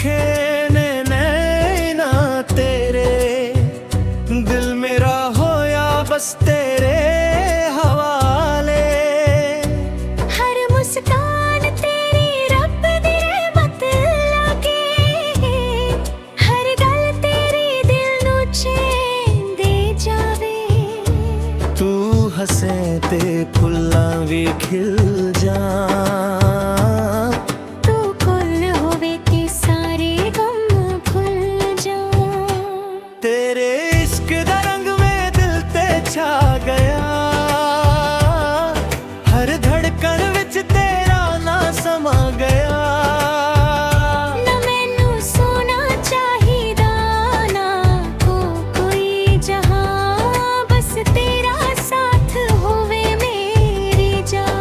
वेखे ने नैना तेरे, दिल मेरा होया बस तेरे हवाले। हर मुस्कान तेरी रब दी रहमत लगे, हर गल तेरी दिल नू चैन दे जावे। तू हसे ते फुल्लां भी खिल जान, तू कोल होवे ते सारे गम भुल जान। तेरे इश्क दा रंग में दिल ते छा गया, हर धड़कन विच तेरा ना समा गया। ना मैनू सोना चाहिदा ना कोई जहां, बस तेरा साथ होवे मेरी जान।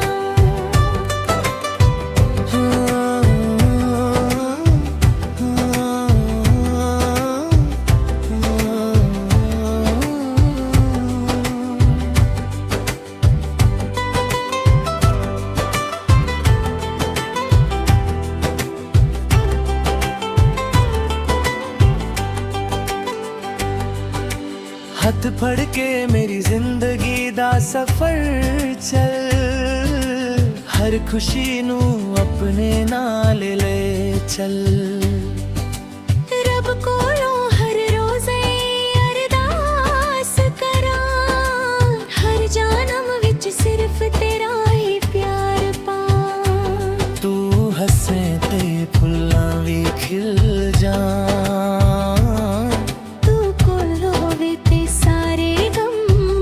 हथ फड़ के मेरी जिंदगी दा सफर चल, हर खुशी नू अपने नाल ले चल। रब कोलों हर रोज़ अरदास करां, हर जानम विच सिर्फ तेरा ही प्यार पां। तू हसे ते फुल्लां भी खिल जान, तू कोल होवे ते सारे गम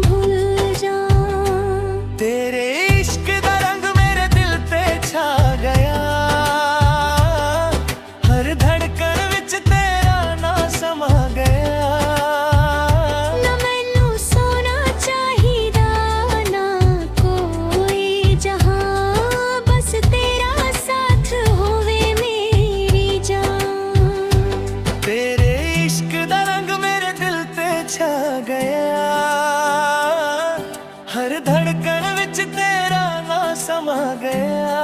भुल जान। तेरे इश्क दा रंग मेरे दिल ते छा गया, हर धड़कन विच तेरा ना समा गया। ना मैनू सोना चाहिदा ना कोई जहां, बस तेरा साथ होवे मेरी जान। तेरे इश्क दा रंग मेरे दिल ते छा गया, हर धड़कन विच तेरा ना समा गया।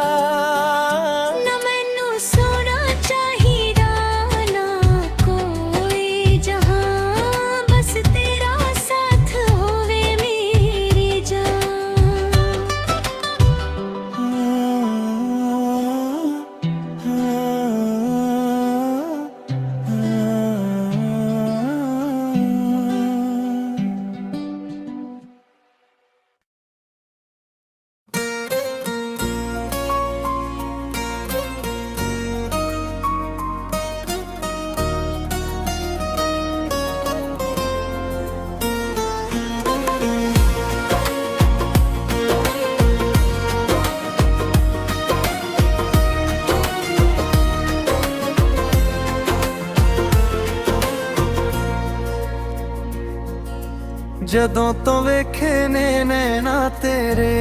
ना मैनू सोना चाहिदा ना कोई जहां, बस तेरा साथ होवे मेरी जान। जदों तो वेखे ने नैना तेरे,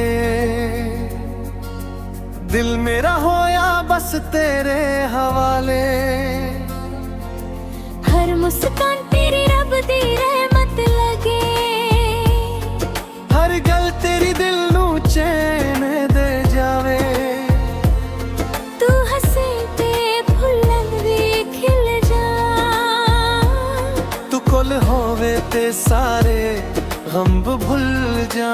दिल मेरा होया बस तेरे हवाले। हर मुस्कान तेरी रब दी रहमत लगे, हर गल तेरी दिल नू चैन दे जावे। तू हसे ते फुल्लां भी खिल जान। तू कोल होवे ते सारे गम भुल जा।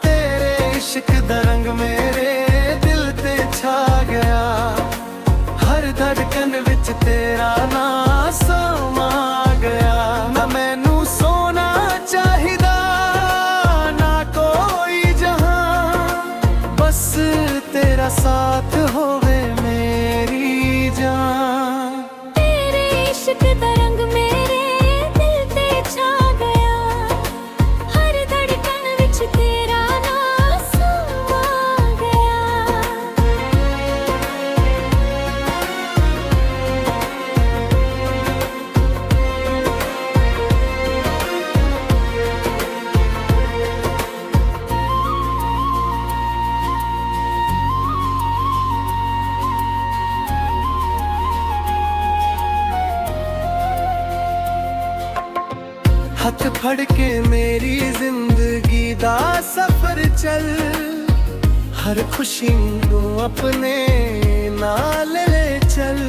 तेरे इश्क दा रंग मेरे दिल ते छा गया, हर धड़कन विच तेरा ना समा गया। ना मैनू सोना चाहिदा ना कोई जहां, बस तेरा साथ होवे मेरी जान। तेरे इश्क दा रंग मेरे दिल ते छा गया, हर धड़कन विच तेरा नाम समा गया। हथ फड़ के मेरी जिंदगी दा सफर चल, हर खुशी नू अपने नाल ले चल।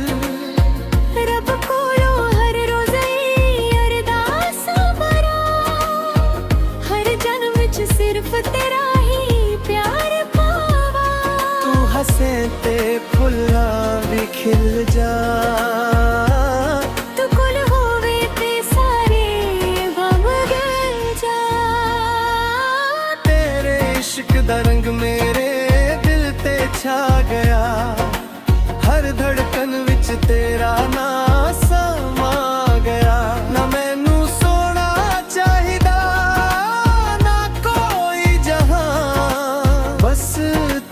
ਤੂੰ ਕੋਲ ਹੋਵੇ ਤੇ ਸਾਰੇ ਗਮ ਭੁੱਲ ਜਾ ਤੇਰੇ ਇਸ਼ਕ ਦਾ ਰੰਗ ਮੇਰੇ ਦਿਲ ਤੇ ਛਾ ਗਿਆ ਹਰ ਧੜਕਨ ਵਿੱਚ ਤੇਰਾ ਨਾਂ ਸਮਾ ਗਿਆ ਨਾ ਮੈਨੂੰ ਸੋਹਣਾ ਚਾਹੀਦਾ ਨਾ ਕੋਈ ਜਹਾਂ ਬਸ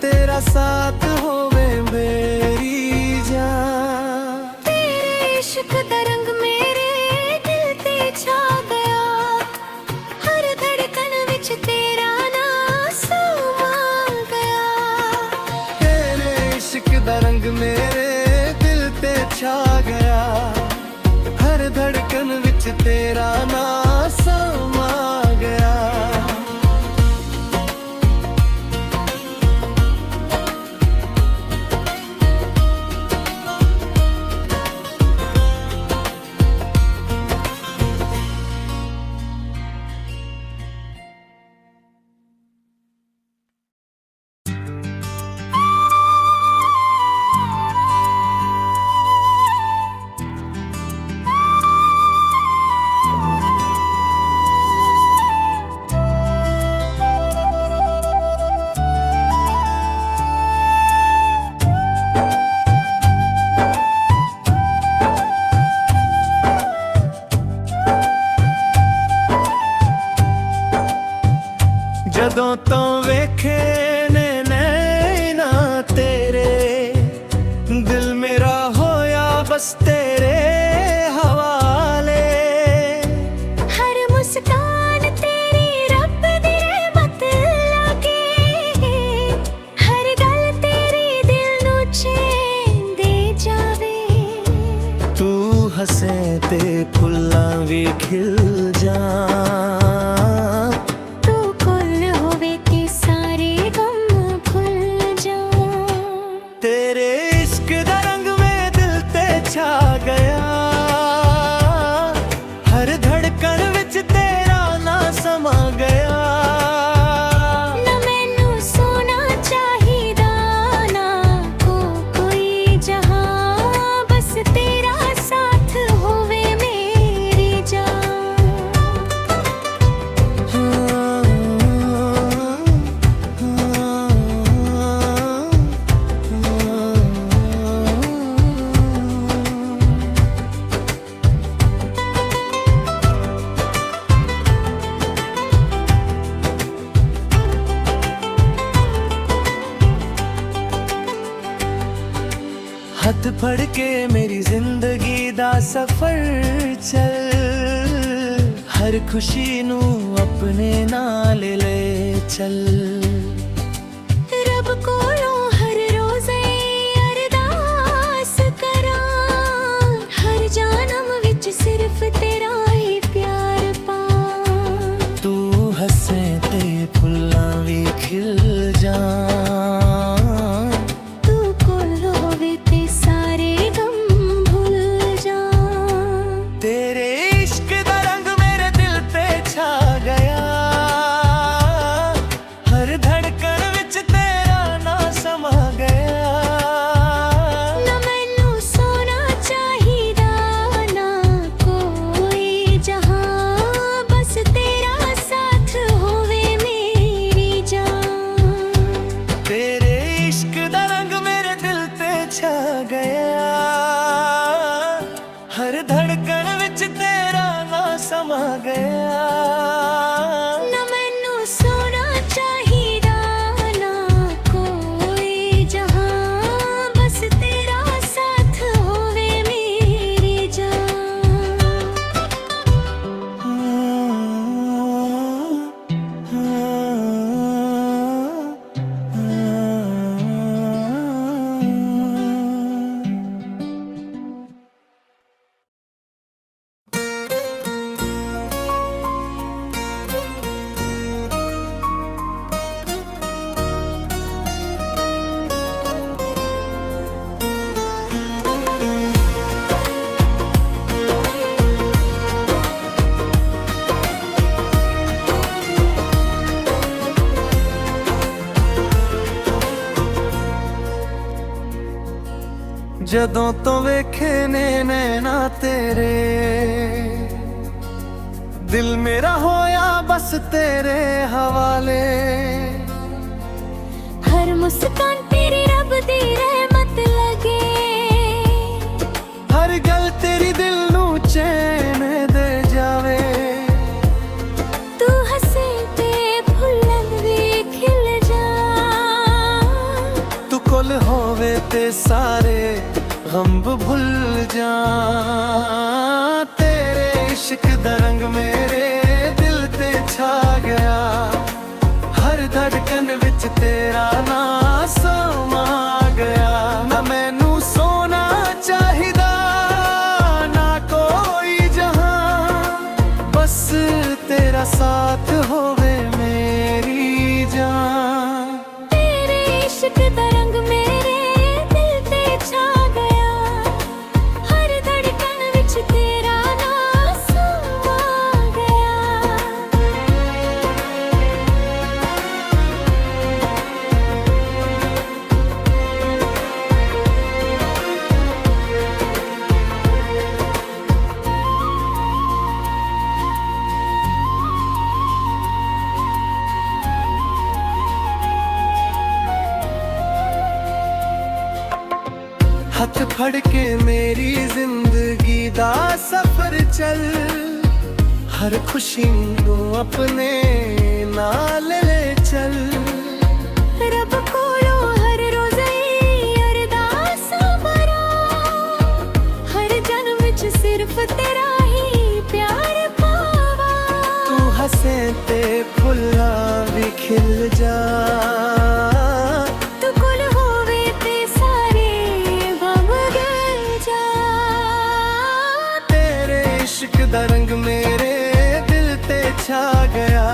ਤੇਰਾ ਸਾਥ ਹੋਵੇ ਮੇਰੀ ਜਾਨ ਤੇਰੇ ਇਸ਼ਕ ਦਾ ਰੰਗ ਮੇਰੇ ਦਿਲ ਤੇ ਛਾ ਗਿਆ ਹਰ ਧੜਕਨ ਵਿੱਚ ਤੇਰਾ ਨਾਂ ਸਮਾ ਗਿਆ ਤੇਰੇ ਇਸ਼ਕ ਦਾ ਰੰਗ ਮੇਰੇ ਦਿਲ ਤੇ ਛਾ ਗਿਆ ਹਰ ਧੜਕਨ ਵਿੱਚ ਤੇਰਾ ਨਾਂ ਸਮਾ ਗਿਆ ਜਦੋਂ ਤੋਂ ਵੇਖੇ ਨੇ ਨੈਣਾ ਤੇਰੇ ਦਿਲ ਮੇਰਾ ਹੋਇਆ ਬਸ ਤੇਰੇ ਹਵਾਲੇ ਹਰ ਮੁਸਕਾਨ ਤੇਰੀ ਰੱਬ ਦੀ ਰਹਿਮਤ ਲੱਗੇ ਹਰ ਗੱਲ ਤੇਰੀ ਦਿਲ ਨੂੰ ਚੈਨ ਦੇ ਜਾਵੇ ਤੂੰ ਹੱਸੇ ਤੇ ਫੁੱਲਾਂ ਵੀ ਖਿਲ ਜਾਣ ਤੂੰ ਕੋਲ ਹੋਵੇ ਤੇ ਸਾਰੇ ਗਮ ਭੁੱਲ ਜਾ ਤੇਰੇ ਇਸ਼ਕ ਦਾ ਰੰਗ ਮੇਰੇ ਦਿਲ ਤੇ ਛਾ ਗਿਆ ਹਰ ਧੜਕਨ ਵਿੱਚ ਤੇਰਾ ਨਾਂ ਸਮਾ ਗਿਆ ਨਾ ਮੈਨੂੰ ਸੋਹਣਾ ਚਾਹੀਦਾ ਨਾ ਕੋਈ ਜਹਾਂ ਬਸ ਤੇਰਾ ਸਾਥ ਹੋਵੇ ਮੇਰੀ ਜਾਨ ਹੱਥ ਫੜ ਕੇ ਮੇਰੀ ਜ਼ਿੰਦਗੀ ਦਾ ਸਫ਼ਰ ਚੱਲ ਹਰ ਖੁਸ਼ੀ ਨੂੰ ਆਪਣੇ ਨਾਲ ਲੈ ਚੱਲ ਰੱਬ ਕੋਲੋਂ ਹਰ ਰੋਜ਼ ਅਰਦਾਸ ਕਰਾਂ ਹਰ ਜਨਮ ਵਿੱਚ ਸਿਰਫ ਤੇਰਾ ਹੀ ਪਿਆਰ ਪਾਂ ਤੂੰ ਹੱਸੇ ਤੇ ਫੁੱਲਾਂ ਵੀ ਖਿਲ ਜਾਣ ਤੂੰ ਕੋਲ ਹੋਵੇ ਤੇ ਸਾਰੇ ਗਮ ਭੁੱਲ ਜਾ ਤੇਰੇ ਇਸ਼ਕ ਦਾ ਰੰਗ ਮੇਰੇ ਦਿਲ ਤੇ ਛਾ ਗਿਆ ਹਰ ਧੜਕਨ ਵਿੱਚ ਤੇਰਾ ਨਾਂ ਜਦੋਂ ਤੋਂ ਵੇਖੇ ਨੇ ਨੈਣਾ ਤੇਰੇ, ਦਿਲ ਮੇਰਾ ਹੋਇਆ ਬਸ ਤੇਰੇ ਹਵਾਲੇ। ਹਰ ਮੁਸਕਾਨ ਤੇਰੀ ਰੱਬ ਦੀ ਰਹਿਮਤ ਲੱਗੇ, ਹਰ ਗੱਲ ਤੇਰੀ ਦਿਲ ਨੂੰ ਚੈਨ ਦੇ ਜਾਵੇ। ਤੂੰ ਹੱਸੇ ਤੇ ਫੁੱਲਾਂ ਵੀ ਖਿਲ ਜਾ, ਤੂੰ ਕੋਲ ਹੋਵੇ ਤੇ ਸਾਰੇ ਗਮ ਭੁੱਲ ਜਾ। ਤੇਰੇ ਇਸ਼ਕ ਦਾ ਰੰਗ ਮੇਰੇ ਦਿਲ ਤੇ ਛਾ ਗਿਆ, ਹਰ ਧੜਕਨ ਵਿੱਚ ਤੇਰਾ ਨਾਂ ਸਮਾ ਗਿਆ। ਨਾ ਮੈਨੂੰ ਸੋਨਾ ਚਾਹੀਦਾ ਨਾ ਕੋਈ ਜਹਾਂ, ਬਸ ਤੇਰਾ ਸਾਥ ਹੋਵੇ ਮੇਰੀ ਜਾਨ। ਤੇਰੇ ਇਸ਼ਕ ਦਾ ਰੰਗ ਮੇਰੇ ਦਿਲ ਤੇ ਛਾ ਗਿਆ, ਹਰ ਧੜਕਨ ਵਿੱਚ ਤੇਰਾ ਨਾਂ ਸਮਾ ਗਿਆ। ਹੱਥ ਫੜ ਕੇ ਮੇਰੀ ਜ਼ਿੰਦਗੀ ਦਾ ਸਫ਼ਰ ਚੱਲ, ਹਰ ਖੁਸ਼ੀ ਨੂੰ ਆਪਣੇ ਨਾਲ ਲੈ ਚੱਲ। ਰੱਬ ਕੋਲੋਂ ਹਰ ਰੋਜ਼ ਅਰਦਾਸਾਂ ਕਰਾਂ, ਹਰ ਜਨਮ ਵਿੱਚ ਸਿਰਫ ਤੇਰਾ ਹੀ ਪਿਆਰ ਪਾਵਾਂ। ਤੂੰ ਹੱਸੇ ਤੇ ਫੁੱਲਾਂ ਵੀ ਖਿਲ ਜਾ, ਤੂੰ ਕੋਲ ਹੋਵੇ ਤੇ ਸਾਰੇ ਗਮ ਗਲ ਜਾ। ਤੇਰੇ ਇਸ਼ਕ ਦਾ ਰੰਗ ਮੇਰੇ ਦਿਲ ਤੇ ਛਾ ਗਿਆ,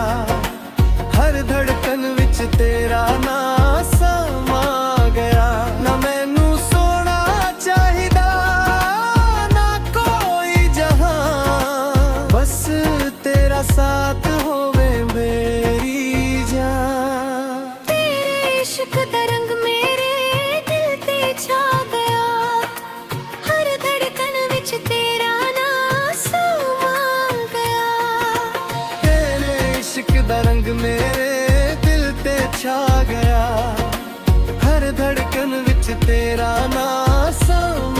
ਹਰ ਧੜਕਨ ਵਿੱਚ ਤੇਰਾ ਨਾਂ ਸਮਾ ਗਿਆ। ਨਾ ਮੈਨੂੰ ਸੋਨਾ ਚਾਹੀਦਾ ਨਾ ਕੋਈ ਜਹਾਂ, ਬਸ ਤੇਰਾ ਸਾਥ ਹੋਵੇ ਮੇਰੀ ਜਾਨ। ਤੇਰੇ ਇਸ਼ਕ ਦਾ ਰੰਗ ਮੇਰੇ ਦਿਲ ਤੇ ਛਾ ਗਿਆ, ਹਰ ਧੜਕਨ ਵਿੱਚ ਤੇਰਾ ਨਾਂ ਸਮਾ ਗਿਆ। ਤੇਰੇ ਇਸ਼ਕ ਦਾ ਰੰਗ ਮੇਰੇ ਦਿਲ ਤੇ ਛਾ ਗਿਆ, ਹਰ ਧੜਕਨ ਵਿੱਚ ਤੇਰਾ ਨਾਂ ਸਮਾ